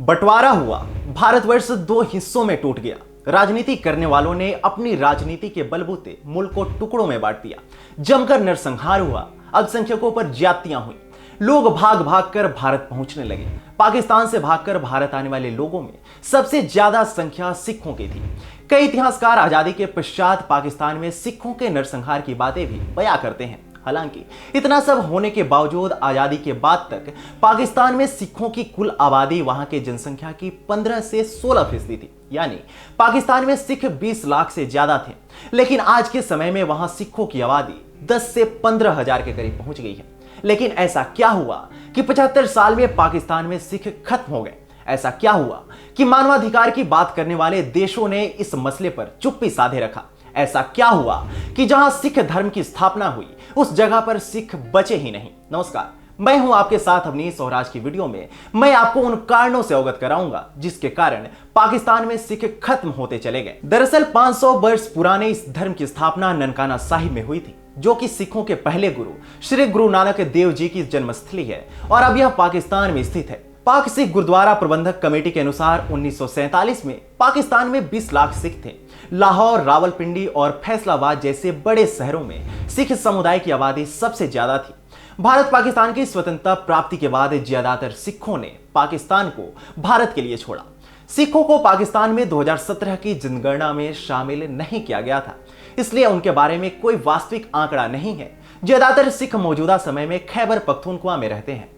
बंटवारा हुआ, भारतवर्ष दो हिस्सों में टूट गया। राजनीति करने वालों ने अपनी राजनीति के बलबूते मुल्क को टुकड़ों में बांट दिया। जमकर नरसंहार हुआ, अल्पसंख्यकों पर ज्यादतियां हुई। लोग भाग भाग कर भारत पहुंचने लगे। पाकिस्तान से भागकर भारत आने वाले लोगों में सबसे ज्यादा संख्या सिखों की थी। कई इतिहासकार आजादी के पश्चात पाकिस्तान में सिखों के नरसंहार की बातें भी बयां करते हैं। हालांकि इतना सब होने के बावजूद आजादी के बाद तक पाकिस्तान में सिखों की कुल आबादी वहां के जनसंख्या की 15 से 16% थी। यानी पाकिस्तान में सिख 20 लाख से ज्यादा थे। लेकिन आज के समय में वहां सिखों की आबादी 10 से 15 हजार के करीब पहुंच गई है। लेकिन ऐसा क्या हुआ कि 75 साल में पाकिस्तान में सिख खत्म हो गए? ऐसा क्या हुआ कि मानवाधिकार की बात करने वाले देशों ने इस मसले पर चुप्पी साधे रखा? ऐसा क्या हुआ कि जहां सिख धर्म की स्थापना हुई उस जगह पर सिख बचे ही नहीं? नमस्कार, मैं हूं आपके साथ अवनीश और आज की वीडियो में मैं आपको उन कारणों से अवगत कराऊंगा जिसके कारण पाकिस्तान में सिख खत्म होते चले गए। दरअसल 500 वर्ष पुराने इस धर्म की स्थापना ननकाना साहिब में हुई थी, जो कि सिखों के पहले गुरु श्री गुरु नानक देव जी की जन्मस्थली है और अब यह पाकिस्तान में स्थित है। पाक सिख गुरुद्वारा प्रबंधक कमेटी के अनुसार 1947 में पाकिस्तान में 20 लाख सिख थे। लाहौर, रावलपिंडी और फैसलाबाद जैसे बड़े शहरों में सिख समुदाय की आबादी सबसे ज्यादा थी। भारत पाकिस्तान की स्वतंत्रता प्राप्ति के बाद ज्यादातर सिखों ने पाकिस्तान को भारत के लिए छोड़ा। सिखों को पाकिस्तान में 2017 की जनगणना में शामिल नहीं किया गया था, इसलिए उनके बारे में कोई वास्तविक आंकड़ा नहीं है। ज्यादातर सिख मौजूदा समय में खैबर पख्तूनख्वा में रहते हैं।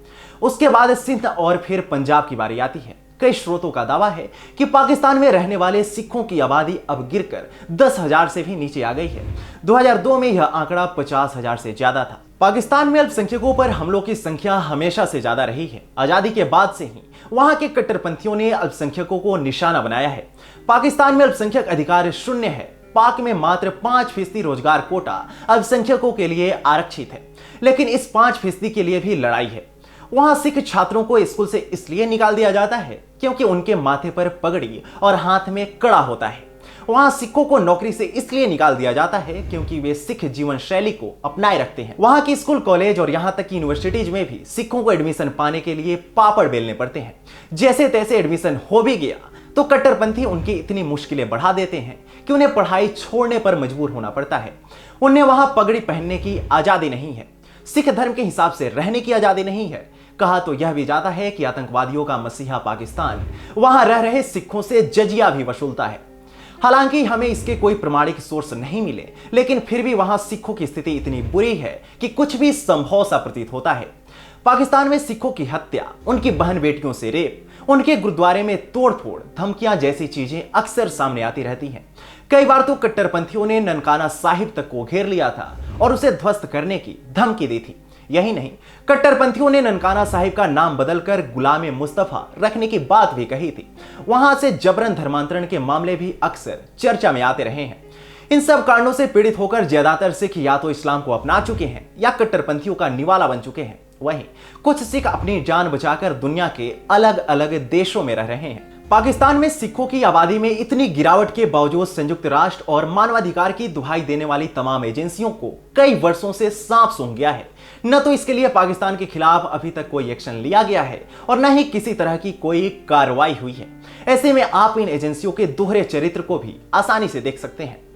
उसके बाद सिंध और फिर पंजाब की बारी आती है। कई स्रोतों का दावा है कि पाकिस्तान में रहने वाले सिखों की आबादी अब गिरकर 10,000 से भी नीचे आ गई है। 2002 में यह आंकड़ा 50,000 से ज्यादा था। पाकिस्तान में अल्पसंख्यकों पर हमलों की संख्या हमेशा से ज्यादा रही है। आजादी के बाद से ही वहां के कट्टरपंथियों ने अल्पसंख्यकों को निशाना बनाया है। पाकिस्तान में अल्पसंख्यक अधिकार शून्य है। पाक में मात्र 5% रोजगार कोटा अल्पसंख्यकों के लिए आरक्षित है, लेकिन इस 5% के लिए भी लड़ाई है। वहां सिख छात्रों को स्कूल से इसलिए निकाल दिया जाता है क्योंकि उनके माथे पर पगड़ी और हाथ में कड़ा होता है। वहां सिखों को नौकरी से इसलिए निकाल दिया जाता है क्योंकि वे सिख जीवन शैली को अपनाए रखते हैं। वहां की स्कूल, कॉलेज और यहां तक कि यूनिवर्सिटीज में भी सिखों को एडमिशन पाने के लिए पापड़ बेलने पड़ते हैं। जैसे तैसे एडमिशन हो भी गया तो कट्टरपंथी उनकी इतनी मुश्किलें बढ़ा देते हैं कि उन्हें पढ़ाई छोड़ने पर मजबूर होना पड़ता है। उन्हें वहां पगड़ी पहनने की आजादी नहीं है, सिख धर्म के हिसाब से रहने की आजादी नहीं है। कहा तो यह भी जाता है कि आतंकवादियों का मसीहा पाकिस्तान वहां रह रहे सिखों से जजिया भी वसूलता है। हालांकि हमें इसके कोई प्रमाणिक सोर्स नहीं मिले, लेकिन फिर भी वहां सिखों की स्थिति इतनी बुरी है कि कुछ भी संभव सा प्रतीत होता है। पाकिस्तान में सिखों की हत्या, उनकी बहन बेटियों से रेप, उनके गुरुद्वारे में तोड़फोड़, धमकियां जैसी चीजें अक्सर सामने आती रहती हैं। कई बार तो कट्टरपंथियों ने ननकाना साहिब तक को घेर लिया था और उसे ध्वस्त करने की धमकी दी थी। यही नहीं, कट्टरपंथियों ने ननकाना साहिब का नाम बदलकर गुलाम मुस्तफा रखने की बात भी कही थी। वहां से जबरन धर्मांतरण के मामले भी अक्सर चर्चा में आते रहे हैं। इन सब कारणों से पीड़ित होकर ज्यादातर सिख या तो इस्लाम को अपना चुके हैं या कट्टरपंथियों का निवाला बन चुके हैं। वहीं कुछ सिख अपनी जान बचाकर दुनिया के अलग अलग देशों में रह रहे हैं। पाकिस्तान में सिखों की आबादी में इतनी गिरावट के बावजूद संयुक्त राष्ट्र और मानवाधिकार की दुहाई देने वाली तमाम एजेंसियों को कई वर्षों से सांप सूंघ गया है। न तो इसके लिए पाकिस्तान के खिलाफ अभी तक कोई एक्शन लिया गया है और न ही किसी तरह की कोई कार्रवाई हुई है। ऐसे में आप इन एजेंसियों के दोहरे चरित्र को भी आसानी से देख सकते हैं।